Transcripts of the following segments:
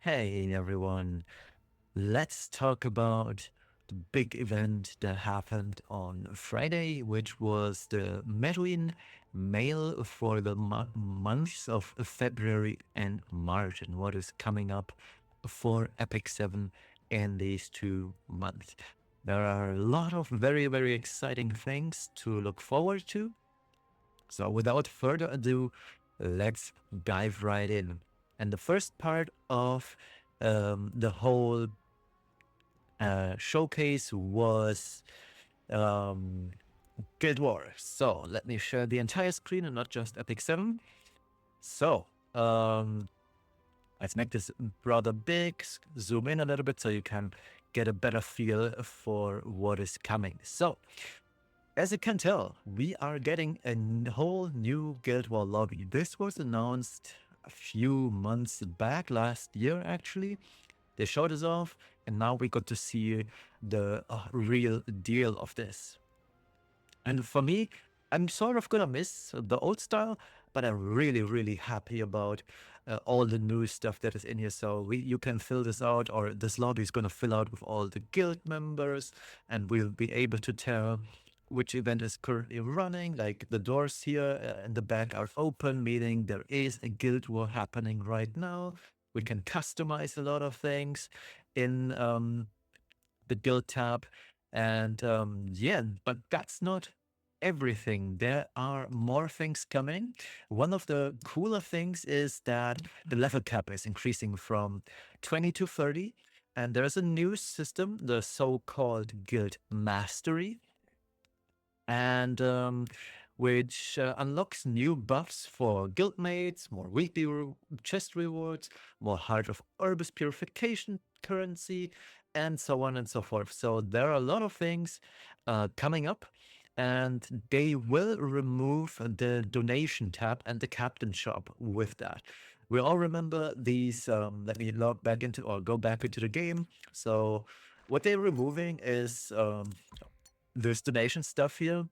Hey everyone, let's talk about the big event that happened on Friday, which was the Merurin mail for the months of February and March, and what is coming up for Epic 7 in these 2 months. There are a lot of very, very exciting things to look forward to. So without further ado, let's dive right in. And the first part of the whole showcase was um, Guild Wars. So let me share the entire screen and not just Epic 7. So let's make this rather big, zoom in a little bit so you can get a better feel for what is coming. So as you can tell, we are getting a whole new Guild War lobby. This was announced a few months back, last year actually. They showed us off, and now we got to see the real deal of this. And for me, I'm sort of gonna miss the old style, but I'm really, really happy about all the new stuff that is in here. So you can fill this out, or this lobby is gonna fill out with all the guild members, and we'll be able to tell which event is currently running. Like the doors here in the back are open, meaning there is a guild war happening right now. We can customize a lot of things in the guild tab. And yeah, but that's not everything. There are more things coming. One of the cooler things is that the level cap is increasing from 20 to 30. And there's a new system, the so-called Guild Mastery, and which unlocks new buffs for guildmates, more weekly chest rewards, more Heart of Orbis purification currency, and so on and so forth. So there are a lot of things coming up, and they will remove the donation tab and the captain shop with that. We all remember these. Let me log back into or go back into the game. So what they're removing is this donation stuff here,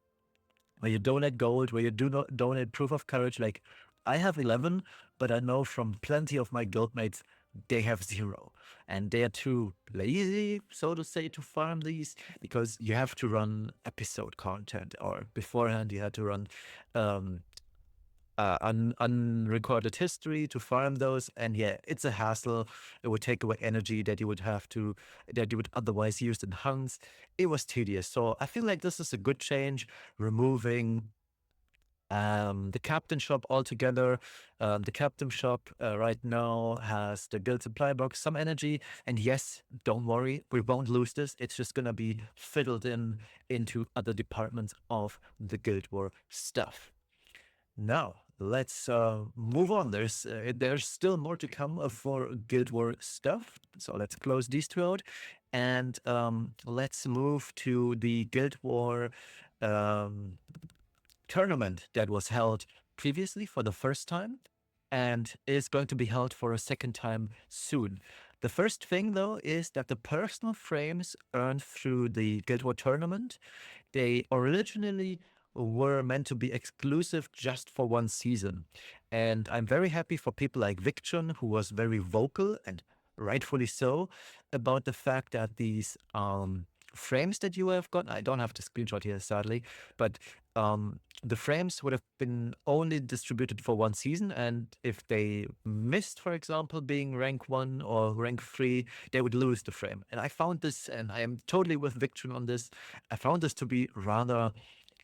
where you donate gold, where you do not donate proof of courage. Like I have 11, but I know from plenty of my guildmates, they have 0. And they are too lazy, so to say, to farm these, because you have to run episode content, or beforehand you had to run unrecorded history to farm those. And yeah, it's a hassle. It would take away energy that you would otherwise use in hunts. It was tedious. So I feel like this is a good change, removing the captain shop altogether. The captain shop right now has the guild supply box, some energy, and yes, don't worry, we won't lose this. It's just gonna be fiddled into other departments of the Guild War stuff. Now, let's move on. There's still more to come for Guild War stuff. So let's close these two out, and let's move to the Guild War um, tournament that was held previously for the first time, and is going to be held for a second time soon. The first thing, though, is that the personal frames earned through the Guild War tournament, they originally were meant to be exclusive just for one season. And I'm very happy for people like Victron, who was very vocal, and rightfully so, about the fact that these frames that you have got, I don't have the screenshot here, sadly, but the frames would have been only distributed for one season. And if they missed, for example, being rank 1 or rank 3, they would lose the frame. And I found this, and I am totally with Victron on this, I found this to be rather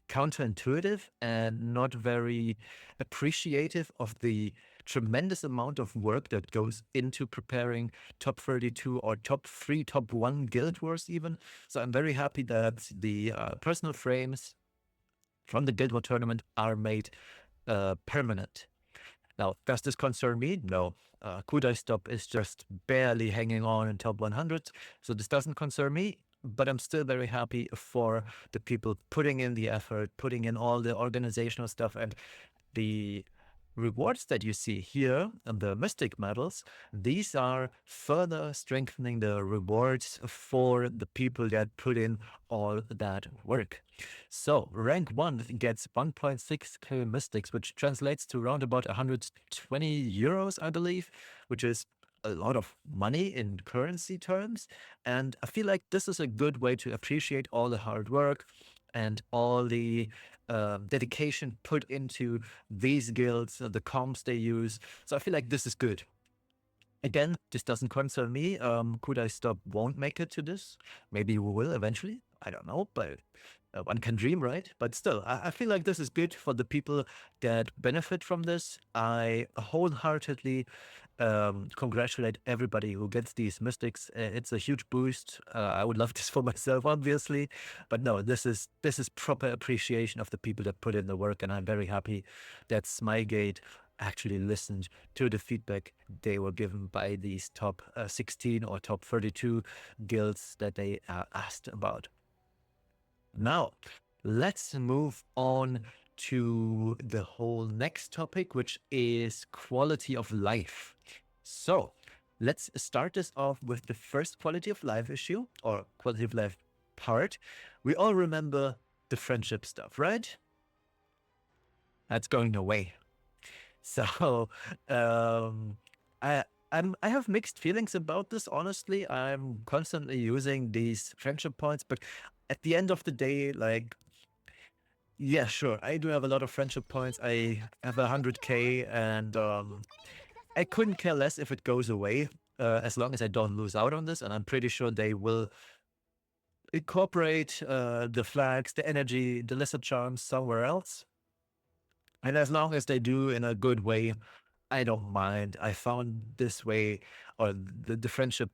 counterintuitive and not very appreciative of the tremendous amount of work that goes into preparing top 32 or top 3, top 1 guild wars even. So I'm very happy that the personal frames from the Guild War tournament are made permanent. Now, does this concern me? No. Kudai Stop is just barely hanging on in top 100, so this doesn't concern me. But I'm still very happy for the people putting in the effort, putting in all the organizational stuff, and the rewards that you see here and the Mystic medals. These are further strengthening the rewards for the people that put in all that work. So rank 1 gets 1.6k Mystics, which translates to around about 120 euros, I believe, which is a lot of money in currency terms. And I feel like this is a good way to appreciate all the hard work and all the dedication put into these guilds, the comps they use. So I feel like this is good. Again, this doesn't concern me. Could I stop won't make it to this? Maybe we will eventually. I don't know, but one can dream, right? But still, I feel like this is good for the people that benefit from this. I wholeheartedly congratulate everybody who gets these mystics. It's a huge boost. I would love this for myself, obviously, but no, this is proper appreciation of the people that put in the work, and I'm very happy that Smygate actually listened to the feedback they were given by these top 16 or top 32 guilds that they asked about. Now, let's move on to the whole next topic, which is quality of life. So, let's start this off with the first quality of life issue or quality of life part. We all remember the friendship stuff, right? That's going away. So, I I have mixed feelings about this. Honestly, I'm constantly using these friendship points, but at the end of the day, like, yeah, sure, I do have a lot of friendship points. I have 100K, and I couldn't care less if it goes away, as long as I don't lose out on this. And I'm pretty sure they will incorporate the flags, the energy, the lesser charms somewhere else. And as long as they do in a good way, I don't mind. I found this way, or the friendship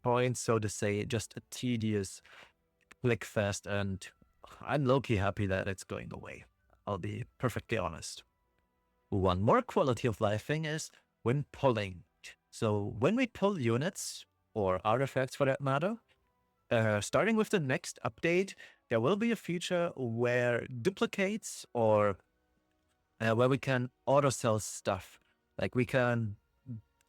points, so to say, just a tedious click fest, and I'm low-key happy that it's going away. I'll be perfectly honest. One more quality of life thing is when pulling. So when we pull units, or artifacts for that matter, starting with the next update, there will be a feature where duplicates or where we can auto sell stuff. Like we can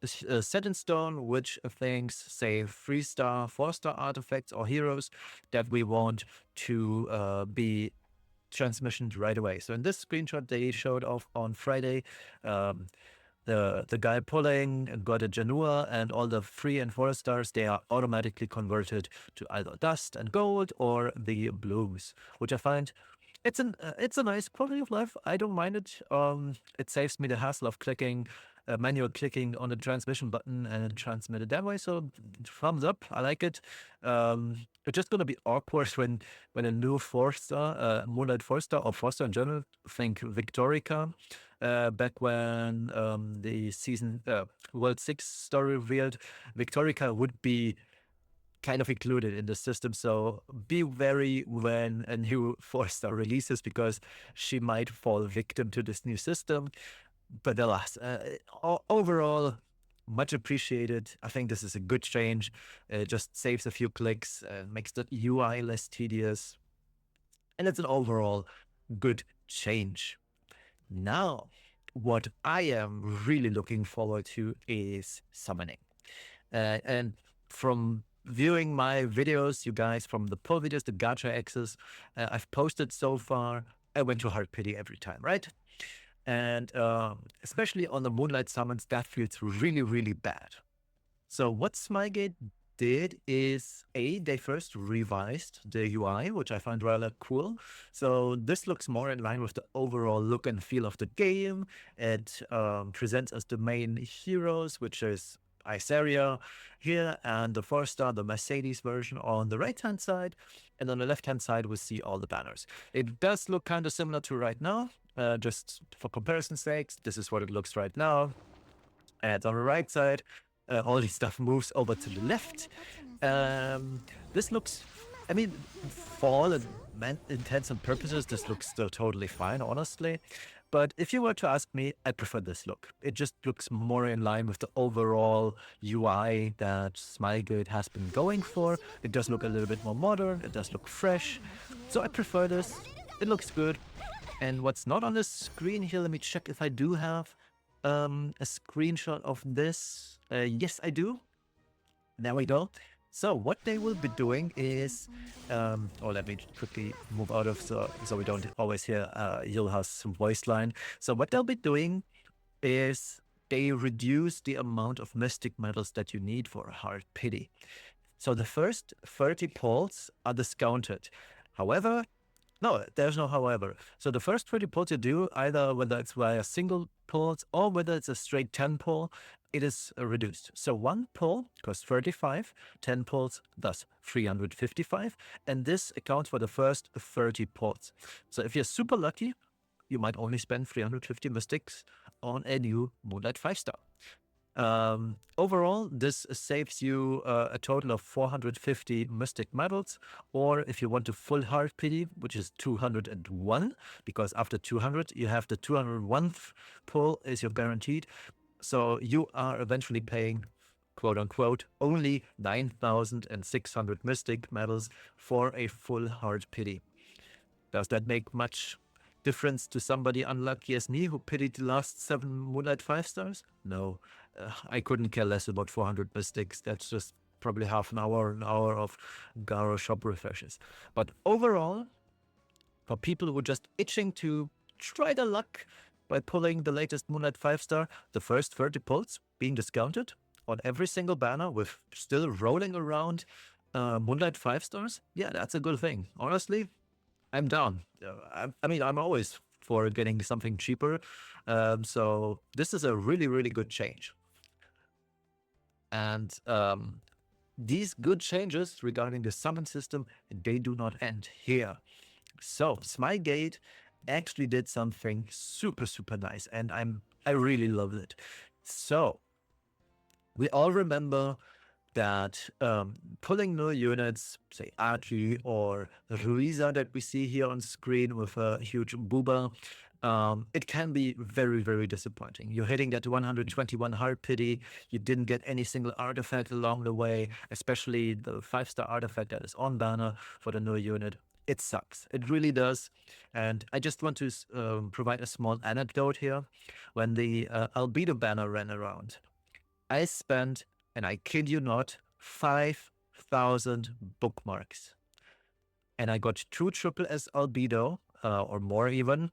set in stone which things, say 3-star, 4-star artifacts or heroes that we want to be transmissioned right away. So in this screenshot they showed off on Friday, the guy pulling got a Janua, and all the 3 and 4 stars, they are automatically converted to either dust and gold or the blooms, which I find it's a nice quality of life. I don't mind it. It saves me the hassle of manual clicking on the transmission button and transmit it that way. So thumbs up. I like it. It's just gonna be awkward when a new 4-star, Moonlight 4-star or 4-star in general, think Victorica. Back when the season World 6 story revealed, Victorica would be kind of included in the system. So be wary when a new 4-star releases, because she might fall victim to this new system. But alas, overall, much appreciated. I think this is a good change. It just saves a few clicks, makes the UI less tedious, and it's an overall good change. Now, what I am really looking forward to is summoning. And from viewing my videos, you guys, from the pull videos, the gacha access I've posted so far, I went to hard pity every time, right? And especially on the Moonlight summons, that feels really, really bad. So what Smygate did is, they first revised the UI, which I find rather cool. So this looks more in line with the overall look and feel of the game. It presents us the main heroes, which is Iceria here, and the 4-star, the Mercedes version on the right-hand side. And on the left-hand side, we see all the banners. It does look kind of similar to right now. Just for comparison's sake, this is what it looks right now. And on the right side, all this stuff moves over to the left. This looks, I mean, for all intents and purposes, this looks still totally fine, honestly. But if you were to ask me, I prefer this look. It just looks more in line with the overall UI that Smygate has been going for. It does look a little bit more modern. It does look fresh. So I prefer this. It looks good. And what's not on the screen here, let me check if I do have a screenshot of this. Yes, I do. There we go. So what they will be doing is, let me quickly move out of so we don't always hear Yilha's voice line. So what they'll be doing is they reduce the amount of mystic medals that you need for a hard pity. So the first 30 pulls are discounted. However, no, there's no however. So the first 30 pulls you do, either whether it's via single pulls or whether it's a straight 10 pull, it is reduced. So one pull costs 35, 10 pulls, thus 355. And this accounts for the first 30 pulls. So if you're super lucky, you might only spend 350 mystics on a new Moonlight 5-star. Overall, this saves you a total of 450 mystic medals, or if you want to full hard pity, which is 201, because after 200 you have the 201th pull is your guaranteed. So you are eventually paying, quote unquote, only 9,600 mystic medals for a full hard pity. Does that make much difference to somebody unlucky as me who pitied the last 7 Moonlight 5-stars? No, I couldn't care less about 400 mystics. That's just probably half an hour of Garo shop refreshes. But overall, for people who are just itching to try their luck by pulling the latest Moonlight 5-star, the first 30 pulls being discounted on every single banner with still rolling around Moonlight 5-stars, yeah, that's a good thing. Honestly, I'm down. I mean, I'm always for getting something cheaper. So this is a really, really good change. And these good changes regarding the summon system, they do not end here. So Smygate actually did something super, super nice, and I really loved it. So we all remember that pulling new units, say Archie or Ruiza that we see here on screen with a huge booba, it can be very, very disappointing. You're hitting that 121 hard pity, you didn't get any single artifact along the way, especially the 5-star artifact that is on banner for the new unit. It sucks. It really does. And I just want to provide a small anecdote here. When the Albedo banner ran around, I spent, and I kid you not, 5,000 bookmarks. And I got 2 triple S albedo, or more even,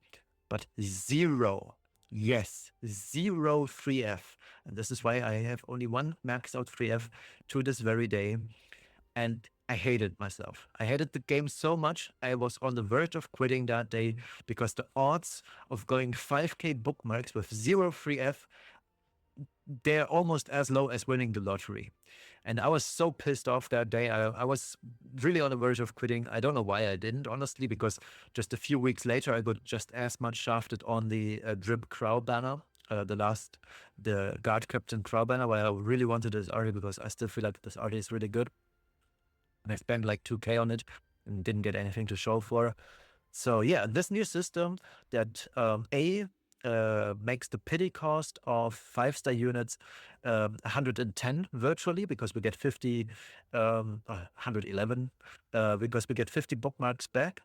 but 0, yes, 0 3F. And this is why I have only 1 maxed out 3F to this very day. And I hated myself. I hated the game so much, I was on the verge of quitting that day because the odds of going 5k bookmarks with 0 3F, they're almost as low as winning the lottery. And I was so pissed off that day. I was really on the verge of quitting. I don't know why I didn't, honestly, because just a few weeks later, I got just as much shafted on the Drip Crow banner, the Guard Captain Crow banner, where I really wanted this arty because I still feel like this arty is really good. And I spent like 2k on it and didn't get anything to show for. So yeah, this new system that makes the pity cost of 5-star units 110 virtually, because we get 50, 111, because we get 50 bookmarks back,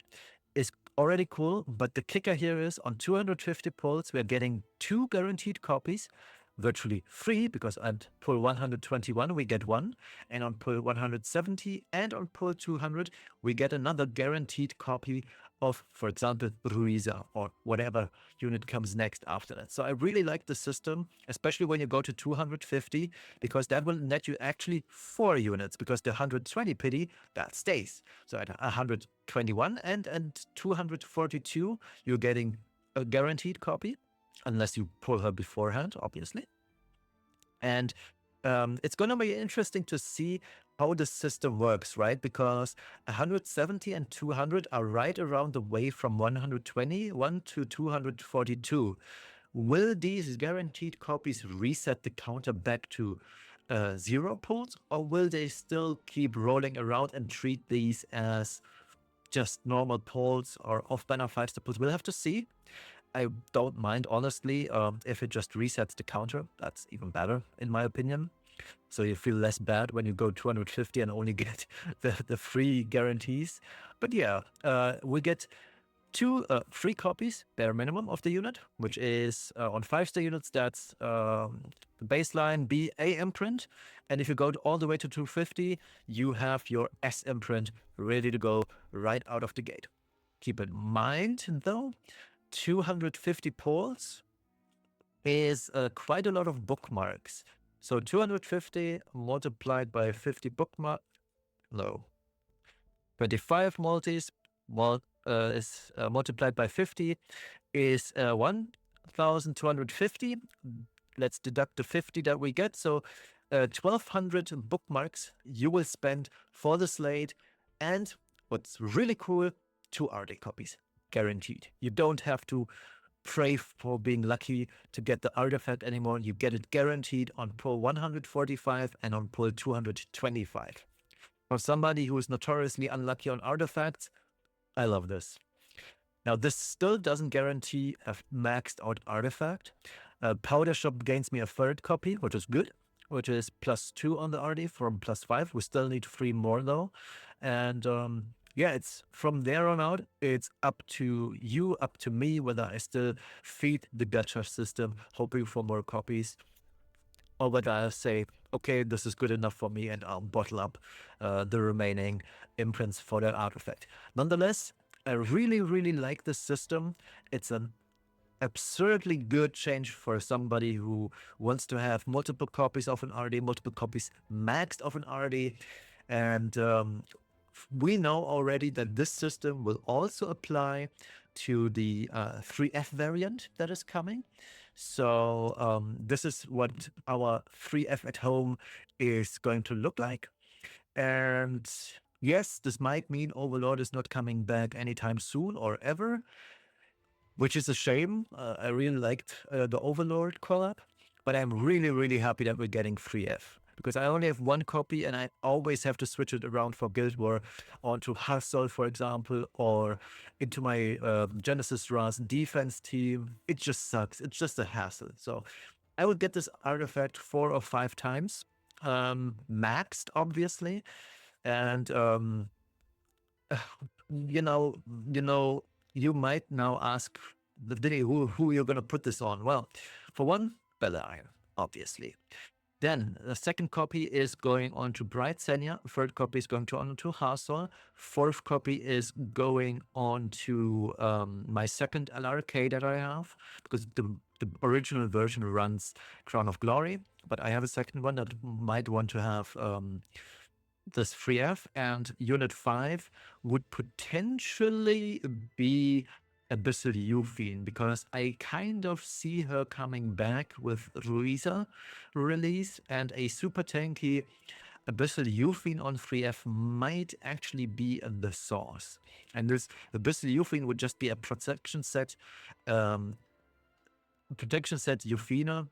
is already cool. But the kicker here is on 250 pulls, we're getting 2 guaranteed copies, virtually free, because on pull 121 we get 1, and on pull 170 and on pull 200 we get another guaranteed copy of, for example, Ruiza or whatever unit comes next after that. So I really like the system, especially when you go to 250, because that will net you actually 4 units, because the 120 pity, that stays. So at 121 and 242, you're getting a guaranteed copy, unless you pull her beforehand, obviously. And it's going to be interesting to see how the system works, right? Because 170 and 200 are right around the way from 121 to 242. Will these guaranteed copies reset the counter back to 0 pulls, or will they still keep rolling around and treat these as just normal pulls or off-banner 5-star pulls? We'll have to see. I don't mind, honestly, if it just resets the counter. That's even better, in my opinion. So you feel less bad when you go 250 and only get the free guarantees. But yeah, we get 2 free copies, bare minimum, of the unit, which is on 5-star units, that's the baseline B A imprint. And if you go all the way to 250, you have your S imprint ready to go right out of the gate. Keep in mind, though, 250 pulls, is quite a lot of bookmarks. So 250 multiplied by 50 bookmark, no, 25 multis is multiplied by 50 is 1,250. Let's deduct the 50 that we get. So 1,200 bookmarks you will spend for the slate. And what's really cool, 2 RD copies, guaranteed. You don't have to pray for being lucky to get the artifact anymore. You get it guaranteed on pull 145 and on pull 225. For somebody who is notoriously unlucky on artifacts, I love this. Now, this still doesn't guarantee a maxed out artifact. Powder Shop gains me a 3rd copy, which is good, which is +2 on the RD from +5. We still need 3 more though. And yeah, it's from there on out, it's up to you, up to me, whether I still feed the gacha system, hoping for more copies, or whether I say, okay, this is good enough for me and I'll bottle up the remaining imprints for that artifact. Nonetheless, I really, really like this system. It's an absurdly good change for somebody who wants to have multiple copies of an RD, multiple copies maxed of an RD. And we know already that this system will also apply to the 3F variant that is coming. So this is what our 3F at home is going to look like. And yes, this might mean Overlord is not coming back anytime soon or ever, which is a shame. I really liked the Overlord collab, but I'm really, really happy that we're getting 3F because I only have 1 copy and I always have to switch it around for Guild War onto Hustle, for example, or into my Genesis Ras defense team. It just sucks. It's just a hassle. So I would get this artifact 4 or 5 times, maxed, obviously. And you know, you might now ask the day who you're gonna put this on. Well, for one, Bella Iron, obviously. Then the 2nd copy is going on to Bright Senya. 3rd copy is going on to Hassel. 4th copy is going on to my 2nd LRK that I have, because the original version runs Crown of Glory, but I have a 2nd one that might want to have this 3F, and Unit 5 would potentially be Abyssal Euphine, because I kind of see her coming back with Ruiza release, and a super tanky Abyssal Euphine on 3F might actually be the source. And this Abyssal Euphine would just be a protection set Euphina.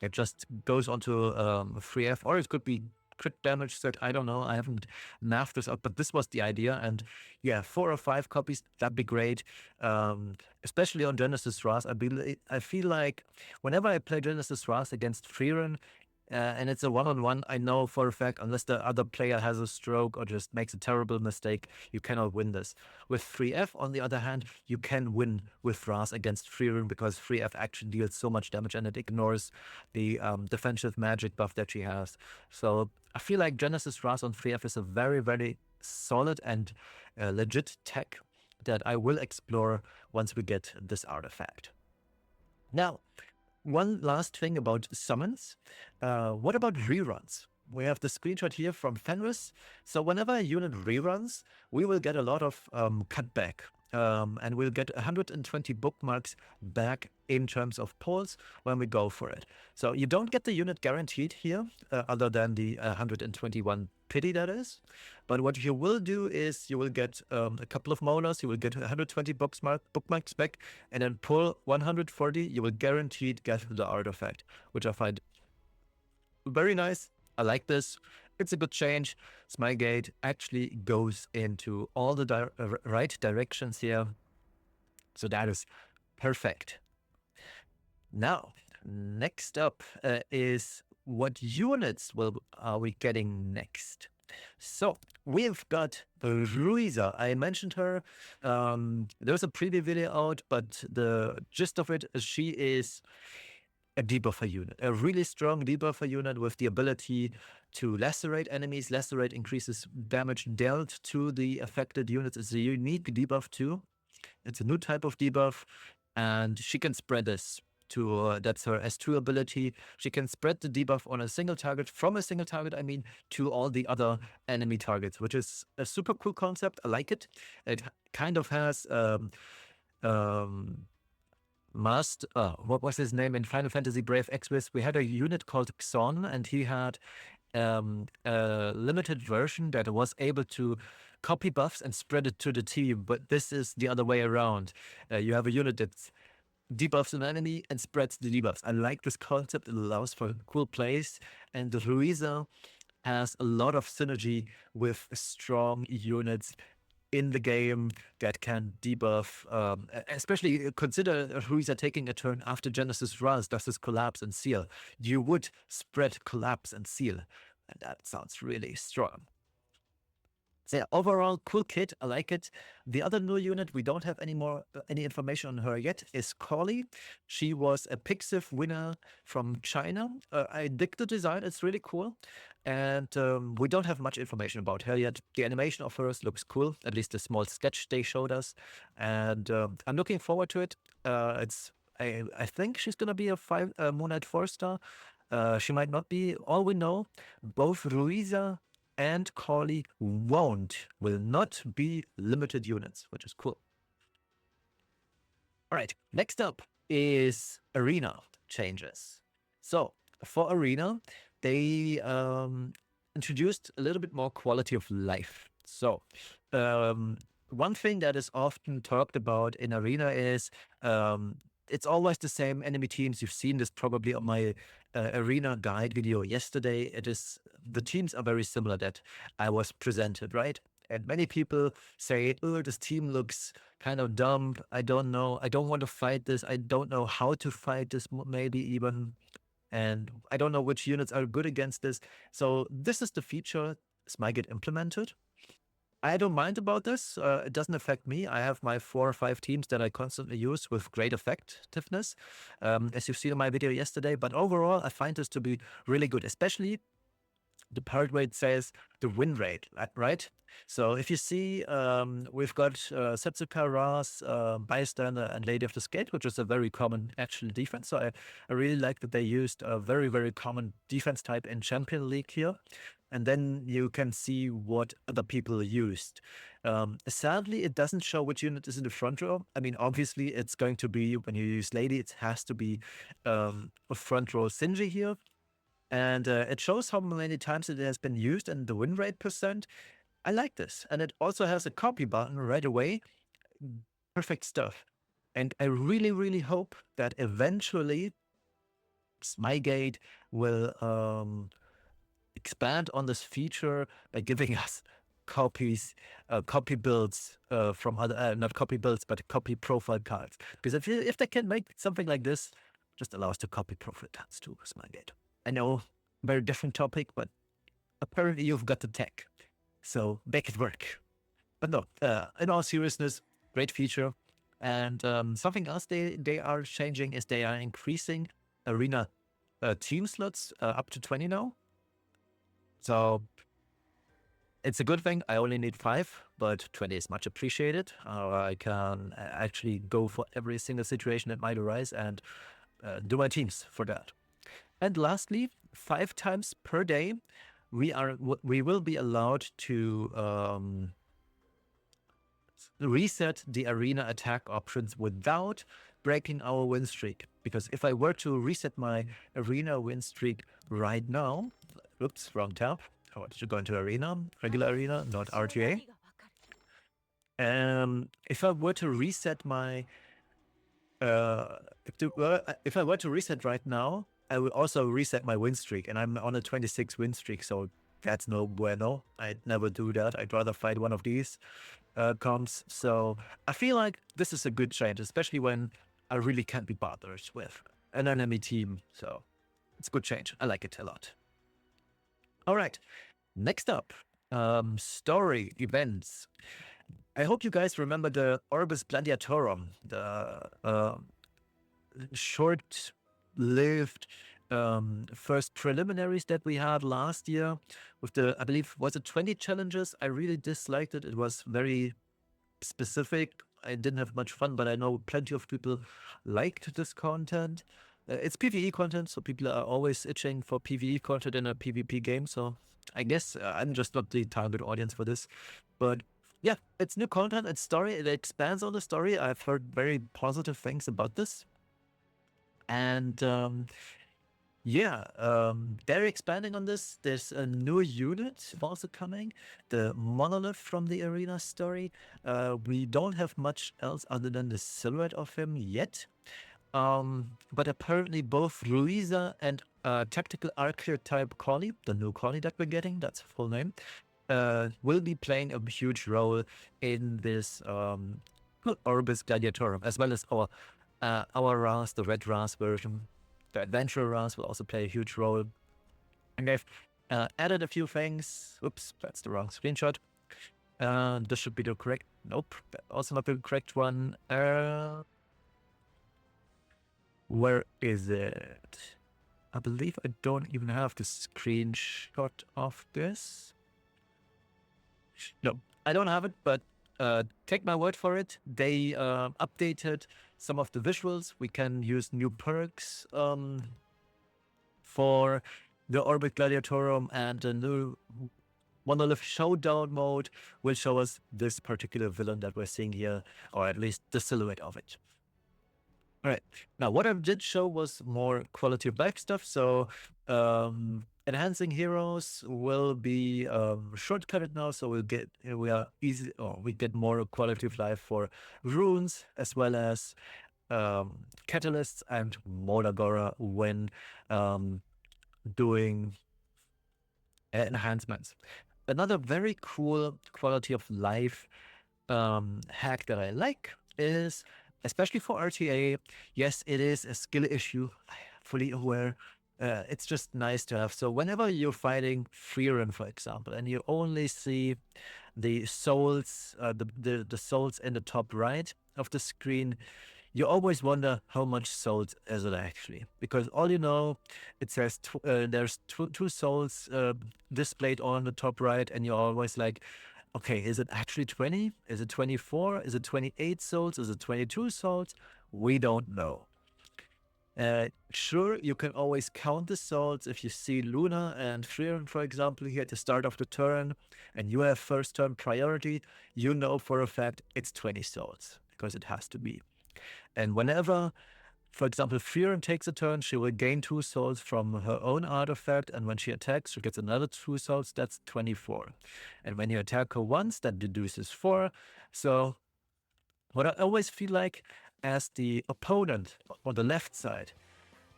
It just goes onto 3F, or it could be crit damage set. I don't know. I haven't mapped this out, but this was the idea. And yeah, 4 or 5 copies, that'd be great. Especially on Genesis Ras. I feel like whenever I play Genesis Ras against Freeran, and it's a one-on-one, I know for a fact, unless the other player has a stroke or just makes a terrible mistake, you cannot win this. With 3F, on the other hand, you can win with Ras against Freeran, because 3F actually deals so much damage and it ignores the defensive magic buff that she has. So I feel like Genesis Ras on 3F is a very, very solid and legit tech that I will explore once we get this artifact. Now, one last thing about summons. What about reruns? We have the screenshot here from Fenris. So whenever a unit reruns, we will get a lot of cutback. And we'll get 120 bookmarks back in terms of pulls when we go for it. So you don't get the unit guaranteed here, other than the 121 pity that is. But what you will do is you will get a couple of molars, you will get 120 bookmarks back, and then pull 140, you will guaranteed get the artifact, which I find very nice. I like this. It's a good change. Smygate actually goes into all the right directions here. So that is perfect. Now, next up is what units are we getting next? So we've got Ruiza. I mentioned her. There's a preview video out, but the gist of it is she is a debuffer unit, a really strong debuffer unit with the ability to lacerate enemies. Lacerate increases damage dealt to the affected units. It's a unique debuff too. It's a new type of debuff, and she can spread this that's her S2 ability. She can spread the debuff on a single target, from a single target, I mean, to all the other enemy targets, which is a super cool concept. I like it. It kind of has um, what was his name in Final Fantasy Brave Exvius? We had a unit called Xon, and he had a limited version that was able to copy buffs and spread it to the team. But this is the other way around. You have a unit that debuffs an enemy and spreads the debuffs. I like this concept. It allows for cool plays. And Ruiza has a lot of synergy with strong units in the game that can debuff, especially consider Ruiza taking a turn after Genesis Raz does his collapse and seal. You would spread collapse and seal, and that sounds really strong. So yeah, overall, cool kit. I like it. The other new unit, we don't have any information on her yet, is Coli. She was a Pixiv winner from China. I dig the design. It's really cool. And we don't have much information about her yet. The animation of hers looks cool, at least the small sketch they showed us. And I'm looking forward to it. I think she's going to be a Moon Knight 4-star. She might not be. All we know, both Ruiza and Coli will not be limited units, which is cool. All right, next up is Arena changes. So for Arena, they introduced a little bit more quality of life. So one thing that is often talked about in Arena is it's always the same enemy teams. You've seen this probably on my Arena guide video yesterday. The teams are very similar that I was presented, right? And many people say, oh, this team looks kind of dumb. I don't know. I don't want to fight this. I don't know how to fight this, maybe even. And I don't know which units are good against this. So this is the feature. This might get implemented. I don't mind about this. It doesn't affect me. I have my 4 or 5 teams that I constantly use with great effectiveness, as you've seen in my video yesterday. But overall, I find this to be really good, especially the part where it says the win rate, right? So if you see, we've got Setsuka, Ras, Bystander, and Lady of the Skate, which is a very common actual defense. So I really like that they used a very, very common defense type in Champion League here. And then you can see what other people used. Sadly, it doesn't show which unit is in the front row. I mean, obviously, it's going to be, when you use Lady, it has to be a front row Sinji here. And it shows how many times it has been used and the win rate percent. I like this. And it also has a copy button right away. Perfect stuff. And I really, really hope that eventually Smygate will expand on this feature by giving us copy builds from other, not copy builds, but copy profile cards. Because if they can make something like this, just allow us to copy profile cards to Smygate. I know, very different topic, but apparently you've got the tech, so make it work. But no, in all seriousness, great feature. And something else they are changing is they are increasing Arena team slots up to 20 now. So it's a good thing. I only need 5, but 20 is much appreciated. I can actually go for every single situation that might arise and do my teams for that. And lastly, 5 times per day, we will be allowed to reset the arena attack options without breaking our win streak. Because if I were to reset my arena win streak right now, oops, wrong tab. I wanted to go into arena, regular arena, not RTA. If I were to reset my, if I were to reset right now, I will also reset my win streak, and I'm on a 26 win streak, so that's no bueno. I'd never do that. I'd rather fight one of these comps. So I feel like this is a good change, especially when I really can't be bothered with an enemy team. So it's a good change. I like it a lot. All right, next up, story events. I hope you guys remember the Orbis Gladiatorium, the short-lived first preliminaries that we had last year with the, I believe, was it 20 challenges? I really disliked it. It was very specific. I didn't have much fun, but I know plenty of people liked this content. It's PvE content, so people are always itching for PvE content in a PvP game. So I guess I'm just not the target audience for this. But yeah, it's new content, it's story, it expands on the story. I've heard very positive things about this. And they're expanding on this. There's a new unit also coming, the monolith from the arena story. We don't have much else other than the silhouette of him yet. But apparently both Ruiza and Tactical Archetype Coli, the new Coli that we're getting, that's her full name, will be playing a huge role in this Orbis Gladiatorium, as well as our Ras, the Red Ras version. The Adventurer Ras will also play a huge role. And they've added a few things. Oops, that's the wrong screenshot. This should be the correct. Nope, also not the correct one. Where is it? I believe I don't even have the screenshot of this. No, I don't have it, but take my word for it. They updated some of the visuals. We can use new perks for the Orbis Gladiatorium, and the new Monolith Showdown mode will show us this particular villain that we're seeing here, or at least the silhouette of it. All right. Now, what I did show was more quality of life stuff. So, enhancing heroes will be shortcutted now. So we get more quality of life for runes, as well as catalysts and Molagora when doing enhancements. Another very cool quality of life hack that I like is, especially for RTA, yes, it is a skill issue, fully aware. It's just nice to have. So whenever you're fighting Merurin, for example, and you only see the souls, the souls in the top right of the screen, you always wonder how much souls is it actually, because all you know, it says there's two souls displayed on the top right, and you're always like, okay, is it actually 20? Is it 24? Is it 28 souls? Is it 22 souls? We don't know. Sure, you can always count the souls. If you see Luna and Merurin, for example, here at the start of the turn, and you have first turn priority, you know for a fact it's 20 souls, because it has to be. And whenever, for example, Merurin takes a turn, she will gain 2 souls from her own artifact, and when she attacks, she gets another 2 souls, that's 24. And when you attack her once, that deduces 4. So what I always feel like, as the opponent on the left side,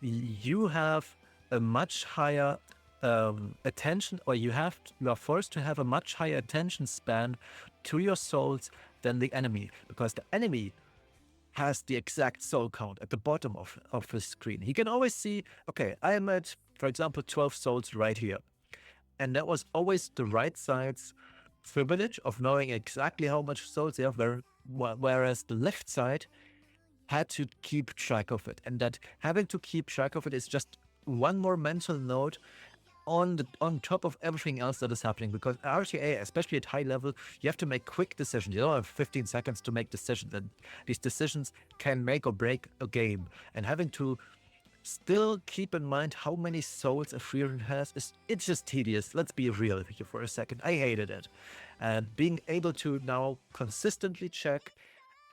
you have a much higher attention, or you are forced to have a much higher attention span to your souls than the enemy, because the enemy has the exact soul count at the bottom of the screen. He can always see, okay, I am at, for example, 12 souls right here. And that was always the right side's privilege of knowing exactly how much souls they have, whereas the left side had to keep track of it. And that having to keep track of it is just one more mental note on top of everything else that is happening, because RTA, especially at high level, you have to make quick decisions. You don't have 15 seconds to make decisions, and these decisions can make or break a game. And having to still keep in mind how many souls a Merurin has, it's just tedious. Let's be real here for a second. I hated it. And being able to now consistently check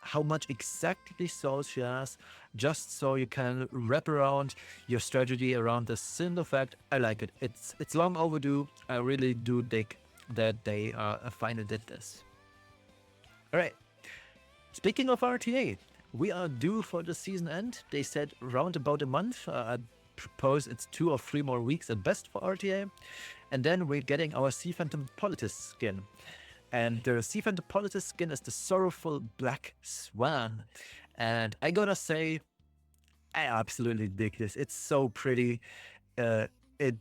how much exactly souls she has, just so you can wrap around your strategy around the simple fact, I like it. It's long overdue. I really do dig that they finally did this. All right. Speaking of RTA, we are due for the season end. They said around about a month. I propose it's 2 or 3 more weeks at best for RTA. And then we're getting our Sea Phantom Politis skin. And the Sea Phantom Politis skin is the Sorrowful Black Swan. And I gotta say, I absolutely dig this. It's so pretty. It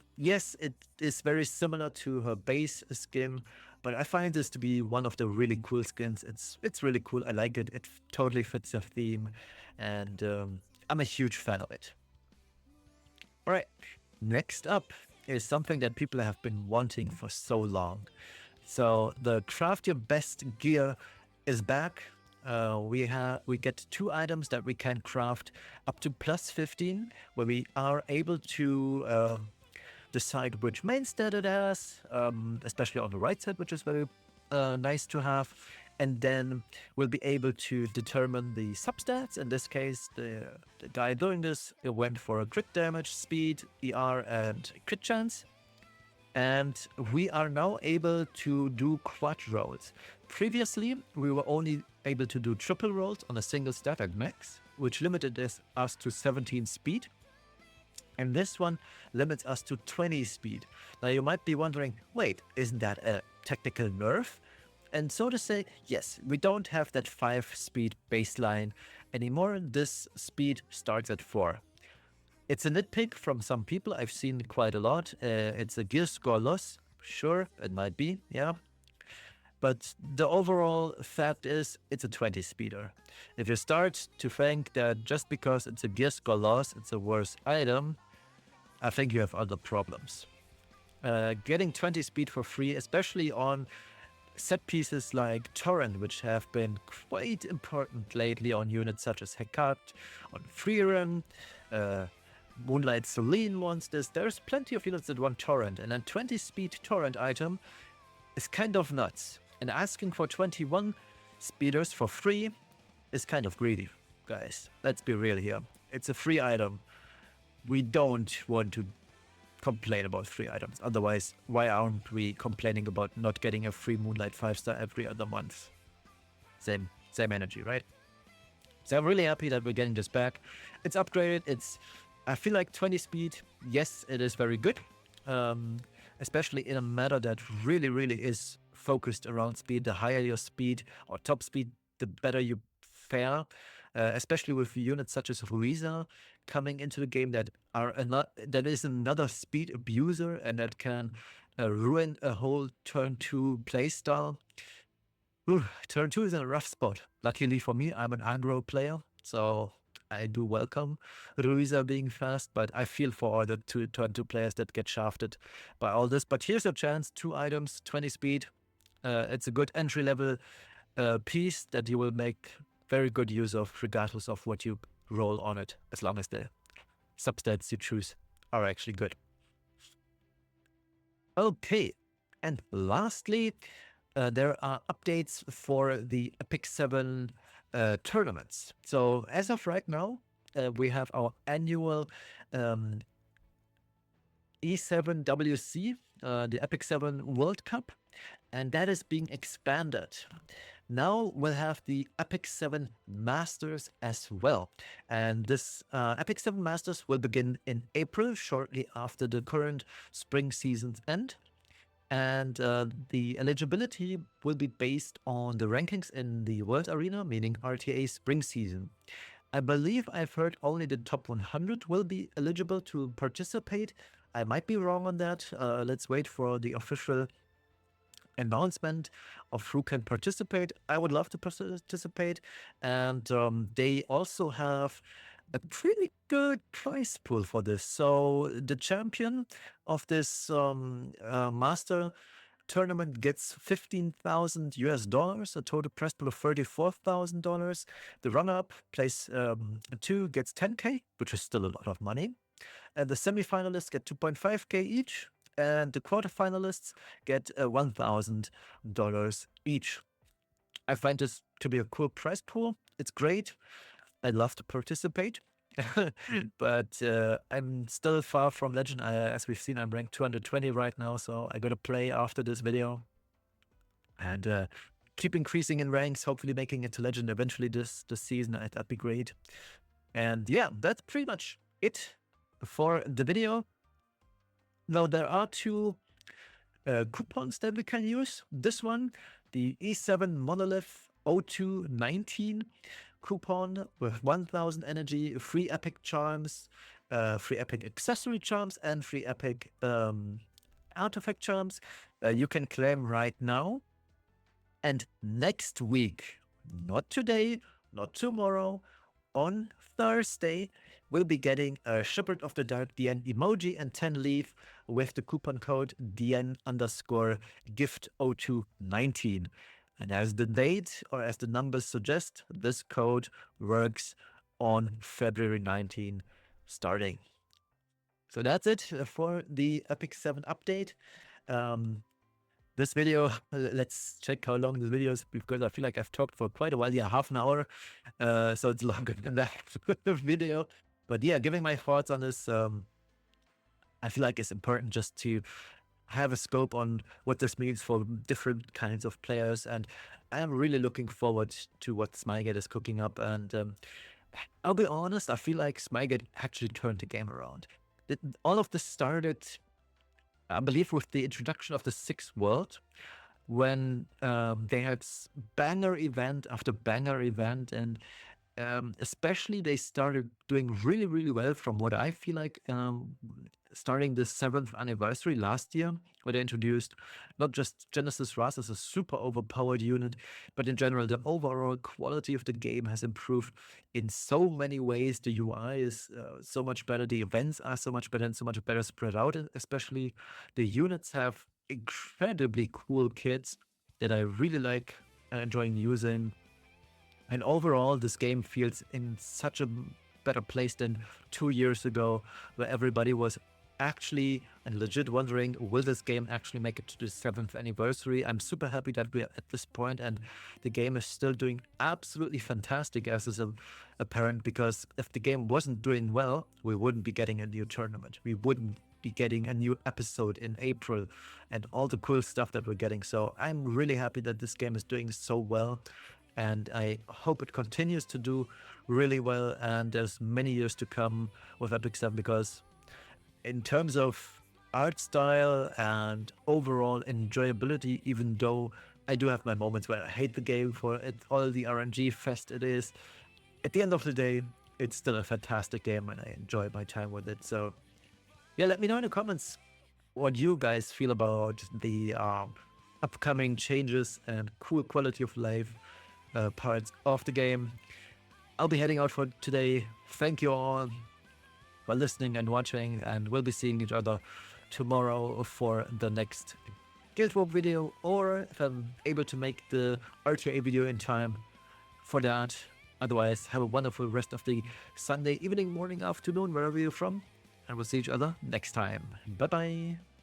is very similar to her base skin, but I find this to be one of the really cool skins. It's really cool. I like it. It totally fits the theme, and I'm a huge fan of it. All right, next up is something that people have been wanting for so long. So the Craft Your Best gear is back. we get 2 items that we can craft up to plus 15, where we are able to decide which main stat it has, especially on the right side, which is very nice to have. And then we'll be able to determine the substats. In this case, the guy doing this went for a crit damage, speed, ER, and crit chance. And we are now able to do quad rolls. Previously, we were only able to do triple rolls on a single stat at max, which limited us to 17 speed. And this one limits us to 20 speed. Now you might be wondering, wait, isn't that a technical nerf? And so to say, yes, we don't have that 5 speed baseline anymore. This speed starts at 4. It's a nitpick from some people. I've seen quite a lot. It's a gear score loss. Sure, it might be, yeah. But the overall fact is it's a 20 speeder. If you start to think that just because it's a gear score loss, it's a worse item, I think you have other problems. Getting 20 speed for free, especially on set pieces like Torrent, which have been quite important lately on units such as Hecat, on Merurin, Moonlight Celine wants this. There's plenty of units that want Torrent, and a 20 speed Torrent item is kind of nuts. And asking for 21 speeders for free is kind of greedy, guys. Let's be real here. It's a free item. We don't want to complain about free items. Otherwise, why aren't we complaining about not getting a free Moonlight 5-star every other month? Same energy, right? So I'm really happy that we're getting this back. It's upgraded. I feel like 20 speed, yes, it is very good. Especially in a meta that really, really is focused around speed. The higher your speed or top speed, the better you fare. Especially with units such as Ruiza coming into the game that is another speed abuser and that can ruin a whole turn 2 playstyle. Turn 2 is in a rough spot. Luckily for me, I'm an aggro player, so I do welcome Ruiza being fast, but I feel for all the turn 2 players that get shafted by all this. But here's your chance, 2 items, 20 speed. It's a good entry level piece that you will make very good use of regardless of what you roll on it, as long as the substats you choose are actually good. Okay, and lastly, there are updates for the Epic 7 tournaments. So as of right now, we have our annual E7WC, the Epic 7 World Cup, and that is being expanded. Now we'll have the Epic 7 Masters as well. And this Epic 7 Masters will begin in April, shortly after the current spring season's end. And the eligibility will be based on the rankings in the World Arena, meaning RTA spring season. I believe I've heard only the top 100 will be eligible to participate. I might be wrong on that. Let's wait for the official announcement of who can participate. I would love to participate, and they also have a pretty good prize pool for this. So the champion of this master tournament gets $15,000, a total prize pool of $34,000. The runner-up, place 2, gets $10K, which is still a lot of money. And the semi-finalists get $2.5K each, and the quarterfinalists get $1,000 each. I find this to be a cool prize pool. It's great. I'd love to participate, but I'm still far from legend. As we've seen, I'm ranked 220 right now, so I gotta play after this video and keep increasing in ranks, hopefully making it to legend eventually this season. That'd be great. And yeah, that's pretty much it for the video. Now, there are 2 coupons that we can use. This one, the E7 Monolith 0219 coupon with 1000 energy, free epic charms, free epic accessory charms, and free epic artifact charms. You can claim right now. And next week, not today, not tomorrow, on Thursday, we'll be getting a Shepherd of the Dark DN emoji and 10 leaf with the coupon code DN_gift0219. And as the date or as the numbers suggest, this code works on February 19 starting. So that's it for the Epic 7 update. This video, let's check how long this video is, because I feel like I've talked for quite a while. Yeah, half an hour. So it's longer than that video. But yeah, giving my thoughts on this, I feel like it's important just to have a scope on what this means for different kinds of players. And I am really looking forward to what Smygate is cooking up. And I'll be honest, I feel like Smygate actually turned the game around. All of this started, I believe, with the introduction of the sixth world, when they had banger event after banger event, and especially they started doing really, really well from what I feel like starting the 7th anniversary last year, where they introduced not just Genesis Wrath as a super overpowered unit, but in general, the overall quality of the game has improved in so many ways. The UI is so much better, the events are so much better and so much better spread out, especially the units have incredibly cool kits that I really like enjoying using. And overall, this game feels in such a better place than 2 years ago, where everybody was actually and legit wondering, will this game actually make it to the 7th anniversary? I'm super happy that we're at this point, and the game is still doing absolutely fantastic, as is apparent, because if the game wasn't doing well, we wouldn't be getting a new tournament. We wouldn't be getting a new episode in April and all the cool stuff that we're getting. So I'm really happy that this game is doing so well. And I hope it continues to do really well, and there's many years to come with Epic 7, because in terms of art style and overall enjoyability, even though I do have my moments where I hate the game for it, all the RNG fest it is, at the end of the day, it's still a fantastic game and I enjoy my time with it. So yeah, let me know in the comments what you guys feel about the upcoming changes and cool quality of life parts of the game. I'll be heading out for today. Thank you all for listening and watching, and we'll be seeing each other tomorrow for the next Guild Wars video, or if I'm able to make the RTA video in time for that. Otherwise, have a wonderful rest of the Sunday evening, morning, afternoon, wherever you're from, and we'll see each other next time. Bye bye.